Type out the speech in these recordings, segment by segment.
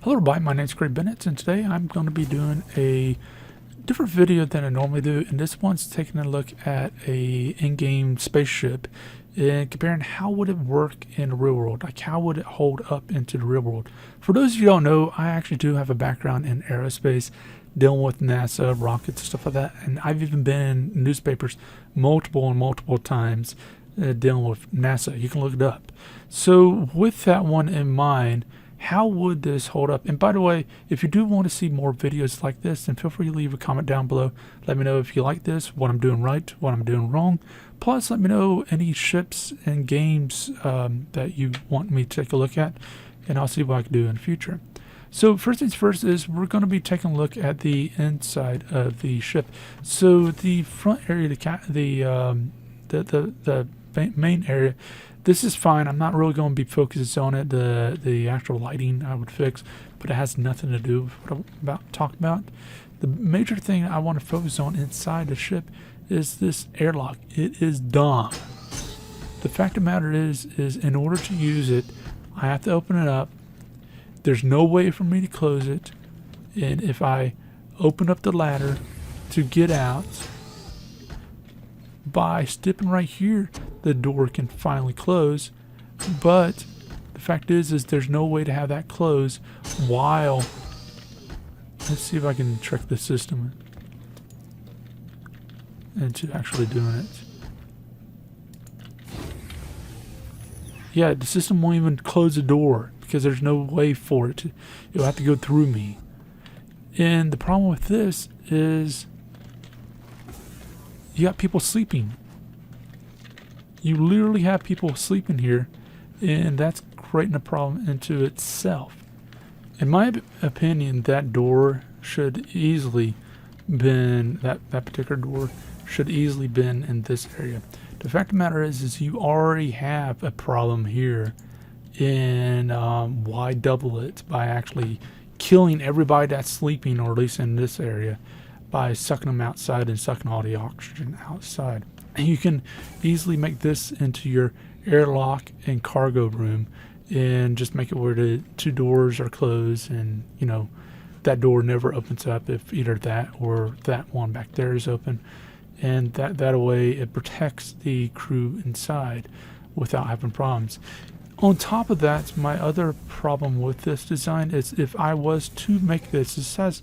Hello everybody, my name is Craig Bennett, and today I'm going to be doing a different video than I normally do, and this one's taking a look at a in-game spaceship and comparing how would it work in the real world, like how would it hold up into the real world. For those of you who don't know, I actually do have a background in aerospace, dealing with NASA, rockets, stuff like that, and I've even been in newspapers multiple times dealing with NASA. You can look it up. So with that one in mind, how would this hold up? And by the way, if you do want to see more videos like this, then feel free to leave a comment down below. Let me know if you like this, what I'm doing right, what I'm doing wrong. Plus, let me know any ships and games that you want me to take a look at, and I'll see what I can do in the future. So first things first is we're going to be taking a look at the inside of the ship. So the front area, the main area, this is fine. I'm not really going to be focused on it. The actual lighting I would fix, but it has nothing to do with what I'm about to talk about. The major thing I want to focus on inside the ship is this airlock. It is dumb. The fact of the matter is in order to use it, I have to open it up. There's no way for me to close it, and if I open up the ladder to get out, by stepping right here, the door can finally close. But the fact is there's no way to have that close while, let's see if I can trick the system into actually doing it. Yeah, the system won't even close the door because there's no way for it to, it'll have to go through me. And the problem with this is you got people sleeping. You literally have people sleeping here, and that's creating a problem into itself. In my opinion, that door should easily been, that particular door should easily been in this area. The fact of the matter is you already have a problem here, and why double it by actually killing everybody that's sleeping, or at least in this area, by sucking them outside and sucking all the oxygen outside. And you can easily make this into your airlock and cargo room, and just make it where the two doors are closed, and you know that door never opens up if either that or that one back there is open, and that way it protects the crew inside without having problems. On top of that, my other problem with this design is if I was to make this has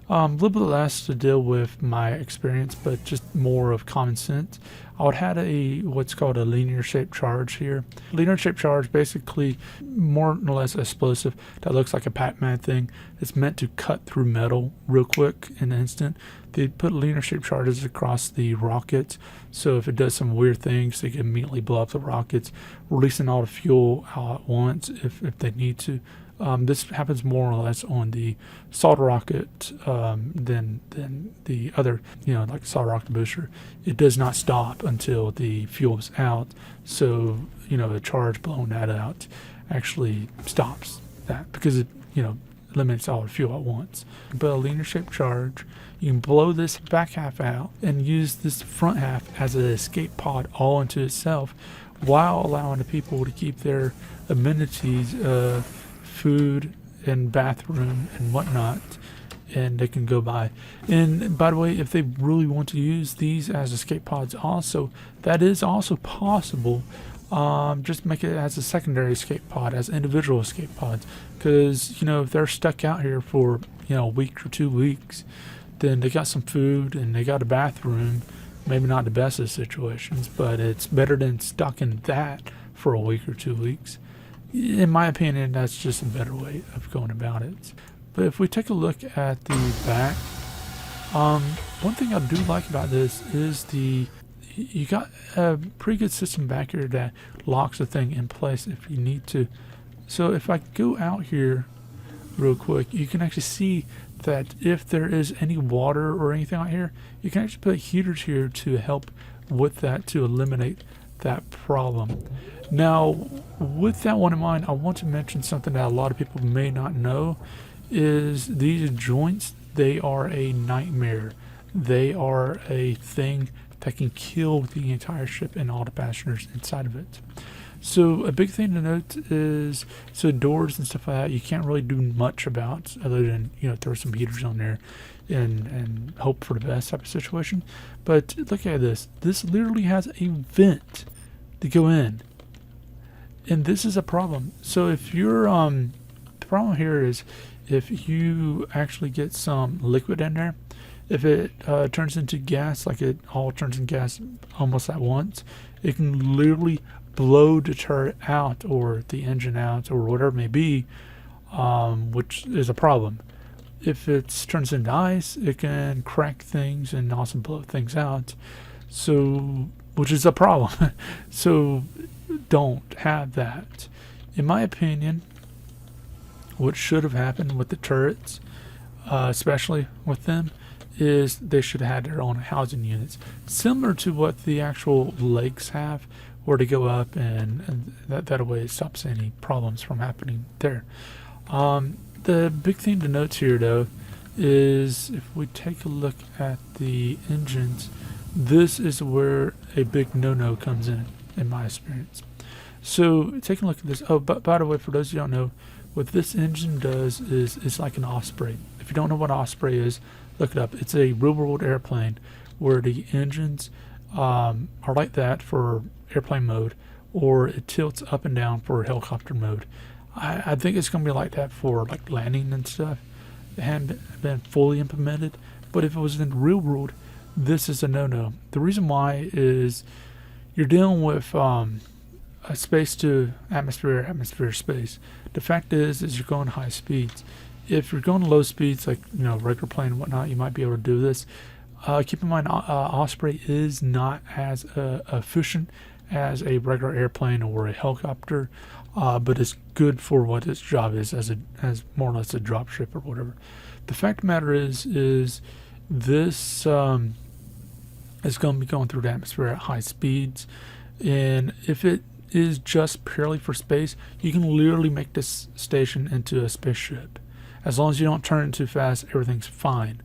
a little bit less to deal with my experience, but just more of common sense. I would have what's called a linear shaped charge here. Linear shaped charge, basically more or less explosive that looks like a Pac-Man thing. It's meant to cut through metal real quick in an instant. They put linear shaped charges across the rockets, so if it does some weird things, they can immediately blow up the rockets, releasing all the fuel all at once if they need to. This happens more or less on the solid rocket than the other, like solid rocket booster. It does not stop until the fuel's out, so the charge blowing that out actually stops that because it eliminates all the fuel at once. But a linear shaped charge, you can blow this back half out and use this front half as an escape pod all into itself, while allowing the people to keep their amenities, food and bathroom and whatnot, and they can go by. And by the way, if they really want to use these as escape pods also, that is also possible. Just make it as a secondary escape pod, as individual escape pods, because if they're stuck out here for a week or 2 weeks, then they got some food and they got a bathroom. Maybe not the best of situations, but it's better than stuck in that for a week or 2 weeks. In my opinion, that's just a better way of going about it. But if we take a look at the back, one thing I do like about this is you got a pretty good system back here that locks the thing in place if you need to. So if I go out here real quick, you can actually see that if there is any water or anything out here, you can actually put heaters here to help with that, to eliminate that problem. Now, with that one in mind, I want to mention something that a lot of people may not know, is these joints, they are a nightmare. They are a thing that can kill the entire ship and all the passengers inside of it. So a big thing to note is, so doors and stuff like that, you can't really do much about other than, you know, throw some heaters on there and hope for the best type of situation. But look at this. This literally has a vent to go in. And this is a problem. So if you're, the problem here is if you actually get some liquid in there, if it turns into gas, like it all turns into gas almost at once, it can literally blow the turret out or the engine out or whatever it may be, which is a problem. If it turns into ice, it can crack things and also blow things out. So, which is a problem. So don't have that. In my opinion, what should have happened with the turrets, especially with them, is they should have had their own housing units, similar to what the actual lakes have, where to go up, and that way it stops any problems from happening there. The big thing to note here, though, is if we take a look at the engines, this is where a big no-no comes in my experience. So taking a look at this, oh, but by the way, for those of you who don't know, what this engine does is it's like an Osprey. If you don't know what Osprey is, look it up. It's a real-world airplane where the engines are like that for airplane mode, or it tilts up and down for helicopter mode. I think it's going to be like that for like landing and stuff. It hadn't been fully implemented, but if it was in the real world, this is a no-no. The reason why is you're dealing with a space to atmosphere to space. The fact is you're going high speeds. If you're going low speeds, like, you know, regular plane and whatnot, you might be able to do this. Keep in mind, Osprey is not as efficient as a regular airplane or a helicopter, but it's good for what its job is, as more or less a drop ship or whatever. The fact of the matter is this is going to be going through the atmosphere at high speeds, and if it is just purely for space, you can literally make this station into a spaceship. As long as you don't turn it too fast, everything's fine.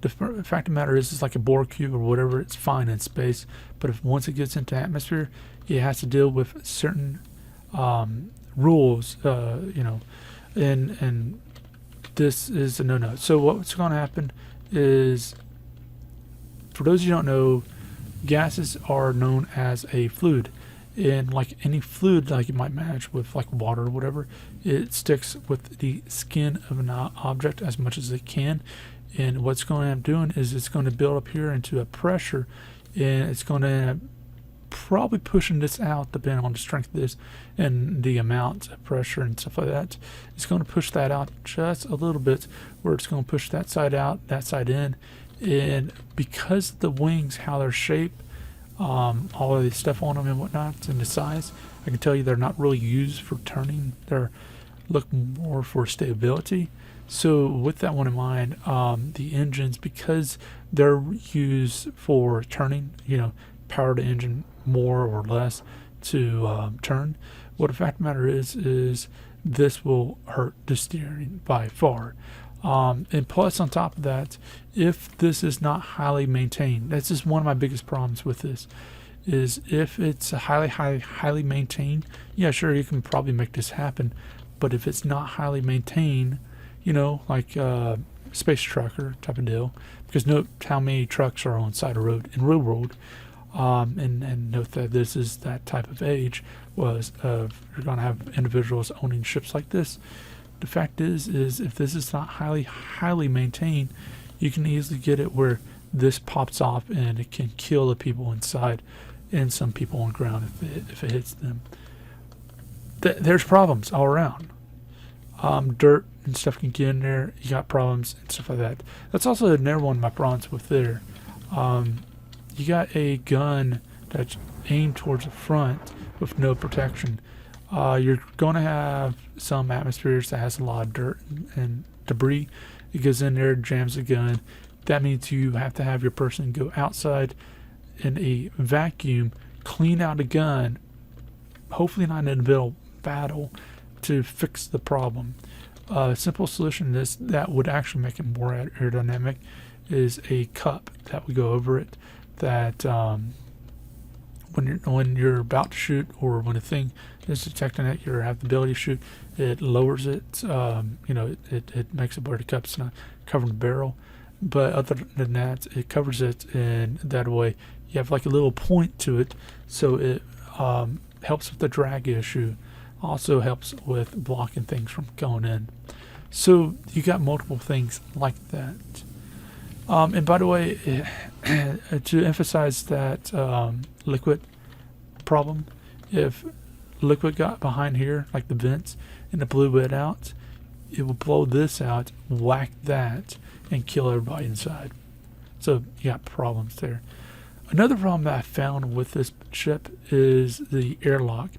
The fact of the matter is, it's like a Borg cube or whatever, it's fine in space, but if once it gets into atmosphere, it has to deal with certain rules, you know, and this is a no-no. So what's going to happen is, for those of you who don't know, gases are known as a fluid. And like any fluid, like you might match with like water or whatever, it sticks with the skin of an object as much as it can. And what's going to end up doing is it's going to build up here into a pressure, and it's going to end up probably pushing this out, depending on the strength of this and the amount of pressure and stuff like that. It's going to push that out just a little bit, where it's going to push that side out, that side in. And because the wings, how they're shaped, all of the stuff on them and whatnot, and the size, I can tell you they're not really used for turning. They're look more for stability. So with that one in mind, the engines, because they're used for turning, you know, power the engine more or less to turn. What the fact of the matter is this will hurt the steering by far. And plus, on top of that, if this is not highly maintained, that's just one of my biggest problems with this, is if it's highly maintained, yeah, sure, you can probably make this happen. But if it's not highly maintained, you know, like space trucker type of deal, because note how many trucks are on the side of the road in real world, and note that this is that type of age, was you're going to have individuals owning ships like this. The fact is if this is not highly maintained, you can easily get it where this pops off and it can kill the people inside and some people on the ground if it hits them. There's problems all around. Dirt and stuff can get in there. You got problems and stuff like that. That's also another one of my problems with there. You got a gun that's aimed towards the front with no protection. You're going to have some atmospheres that has a lot of dirt and debris. It goes in there, jams the gun. That means you have to have your person go outside in a vacuum, clean out a gun, hopefully not in the middle battle, to fix the problem. A simple solution to this that would actually make it more aerodynamic is a cup that would go over it that when you're about to shoot, or when a thing is detecting that you have the ability to shoot, it lowers it. It makes it where the cup's not covering the barrel. But other than that, it covers it, and that way you have like a little point to it, so it helps with the drag issue. Also helps with blocking things from going in. So you got multiple things like that. And by the way, to emphasize that liquid problem, if liquid got behind here, like the vents, and it blew it out, it will blow this out, whack that, and kill everybody inside. So you got problems there. Another problem that I found with this ship is the airlock.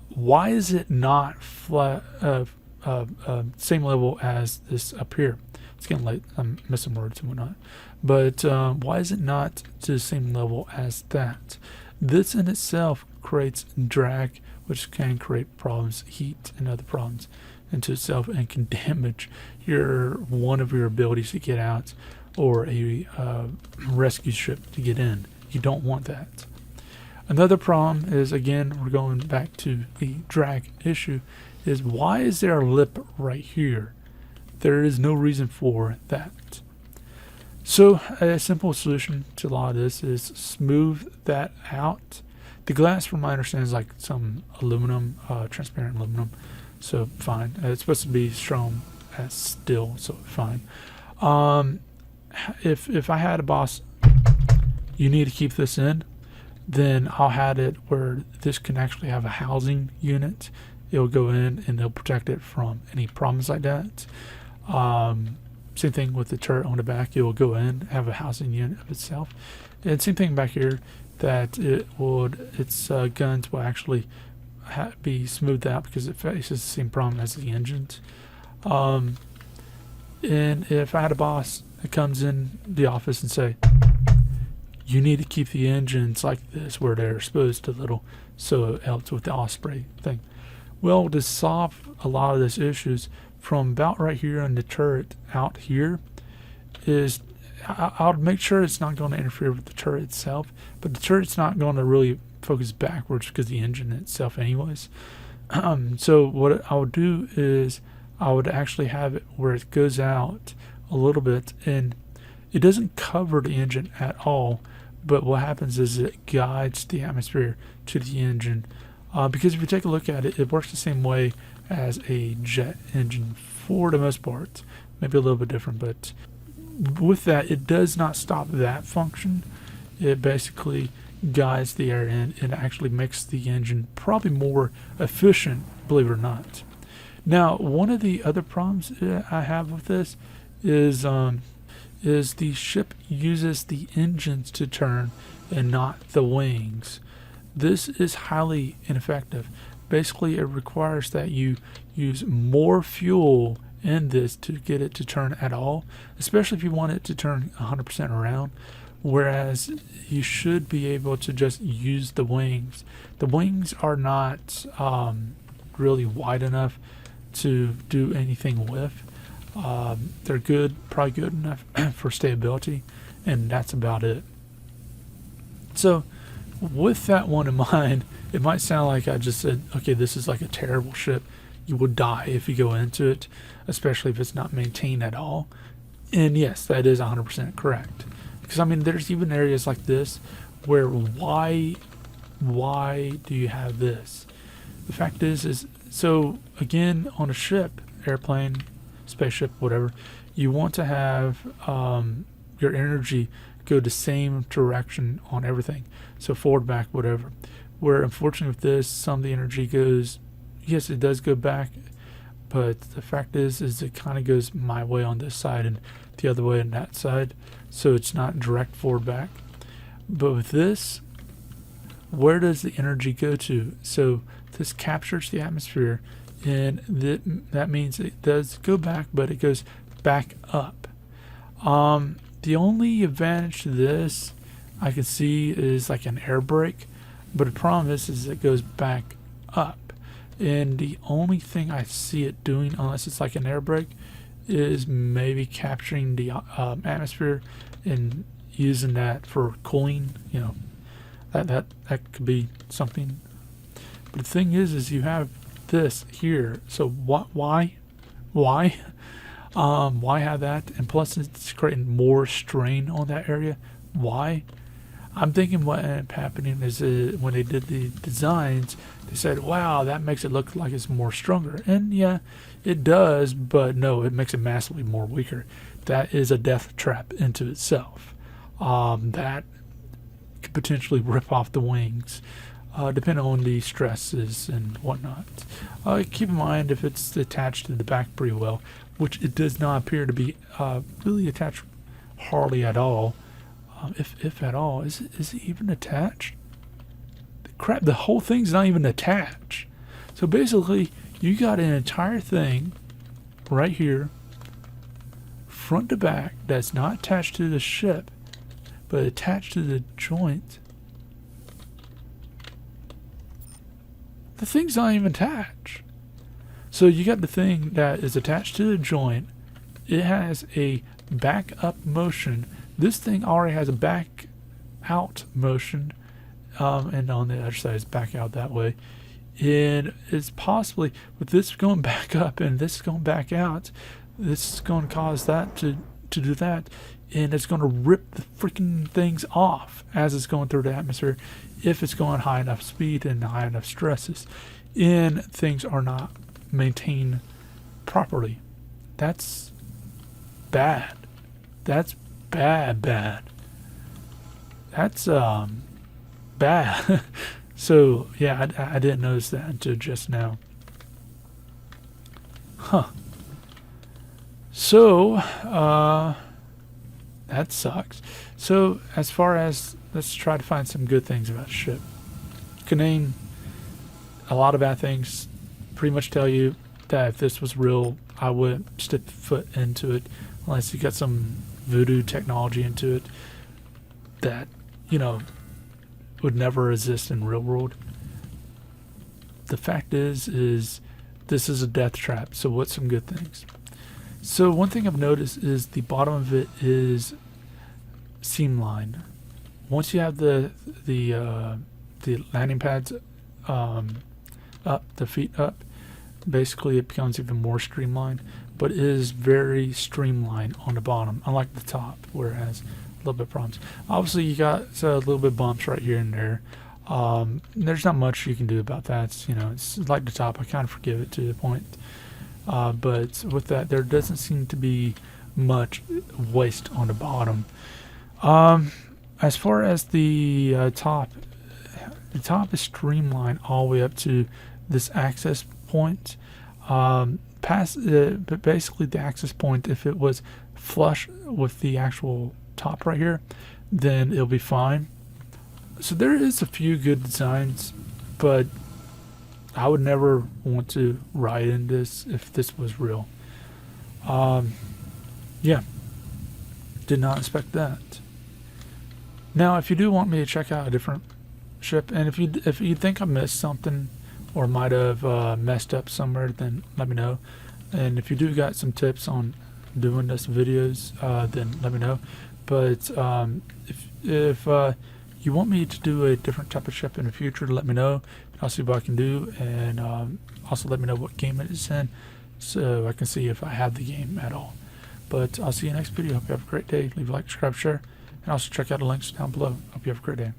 Why is it not flat, same level as this up here? It's getting late. I'm missing words and whatnot. But why is it not to the same level as that? This in itself creates drag, which can create problems, heat, and other problems into itself, and can damage one of your abilities to get out, or a rescue ship to get in. You don't want that. Another problem is, again, we're going back to the drag issue, is why is there a lip right here? There is no reason for that. So a simple solution to a lot of this is smooth that out. The glass, from my understanding, is like some aluminum, transparent aluminum, so fine. It's supposed to be strong as steel, so fine. If I had a boss, you need to keep this in, then I'll have it where this can actually have a housing unit. It'll go in and they'll protect it from any problems like that. Same thing with the turret on the back. It will go in, have a housing unit of itself. And same thing back here, that its guns will actually be smoothed out because it faces the same problem as the engines. And if I had a boss that comes in the office and say, you need to keep the engines like this where they're exposed to little, so it helps with the Osprey thing. Well, to solve a lot of these issues, from about right here on the turret out here, is I'll make sure it's not going to interfere with the turret itself, but the turret's not going to really focus backwards because the engine itself anyways. So what I would do is I would actually have it where it goes out a little bit, and it doesn't cover the engine at all, but what happens is it guides the atmosphere to the engine. Because if you take a look at it, it works the same way as a jet engine for the most part. Maybe a little bit different, but with that, it does not stop that function. It basically guides the air in and actually makes the engine probably more efficient, believe it or not. Now, one of the other problems I have with this is the ship uses the engines to turn and not the wings. This is highly ineffective. Basically, it requires that you use more fuel in this to get it to turn at all, especially if you want it to turn 100% around, whereas you should be able to just use the wings. The wings are not really wide enough to do anything with. They're good, probably good enough for stability, and that's about it. So with that one in mind, it might sound like I just said, okay, this is like a terrible ship. You will die if you go into it, especially if it's not maintained at all. And yes, that is 100% correct. Because I mean, there's even areas like this where why do you have this? The fact is so again, on a ship, airplane, spaceship, whatever, you want to have your energy go the same direction on everything. So forward, back, whatever. Where unfortunately with this, some of the energy goes, yes, it does go back, but the fact is it kind of goes my way on this side and the other way on that side. So it's not direct forward, back. But with this, where does the energy go to? So this captures the atmosphere, and that means it does go back, but it goes back up. The only advantage to this I can see is like an air brake, but the problem is it goes back up. And the only thing I see it doing, unless it's like an air brake, is maybe capturing the atmosphere and using that for cooling. You know, That could be something. But the thing is you have this here. So why have that? And plus it's creating more strain on that area. Why? I'm thinking what ended up happening is when they did the designs, they said, wow, that makes it look like it's more stronger. And yeah, it does, but no, it makes it massively more weaker. That is a death trap into itself. That could potentially rip off the wings, depending on the stresses and whatnot. Keep in mind if it's attached to the back pretty well, which it does not appear to be really attached hardly at all. If at all. Is it even attached? Crap, the whole thing's not even attached. So basically, you got an entire thing right here, front to back, that's not attached to the ship, but attached to the joint. The thing's not even attached. So you got the thing that is attached to the joint. It has a back up motion. This thing already has a back out motion, and on the other side it's back out that way. And it's possibly, with this going back up and this going back out, this is going to cause that to do that. And it's going to rip the freaking things off as it's going through the atmosphere if it's going high enough speed and high enough stresses. And things are not maintained properly. That's bad. That's bad. That's bad. So yeah, I didn't notice that until just now. Huh. So that sucks. So as far as, let's try to find some good things about the ship. You can name a lot of bad things. Pretty much tell you that if this was real, I wouldn't step foot into it unless you got some voodoo technology into it that, you know, would never exist in real world. The fact is this is a death trap. So what's some good things? So one thing I've noticed is the bottom of it is seam lined. Once you have the landing pads up, the feet up, basically it becomes even more streamlined, but it is very streamlined on the bottom, unlike the top where it has a little bit of problems. Obviously you got a little bit of bumps right here and there. There's not much you can do about that. It's, you know, it's like the top. I kind of forgive it to the point. But with that, there doesn't seem to be much waste on the bottom. As far as the top is streamlined all the way up to this access point. But basically the access point, if it was flush with the actual top right here, then it'll be fine. So there is a few good designs, but I would never want to ride in this if this was real. Yeah, did not expect that. Now, if you do want me to check out a different ship, and if you think I missed something or might have messed up somewhere, then let me know. And if you do got some tips on doing this videos, then let me know. But if you want me to do a different type of ship in the future, let me know. I'll see what I can do, and also let me know what game it is in, so I can see if I have the game at all. But I'll see you next video. Hope you have a great day. Leave a like, subscribe, share, and also check out the links down below. Hope you have a great day.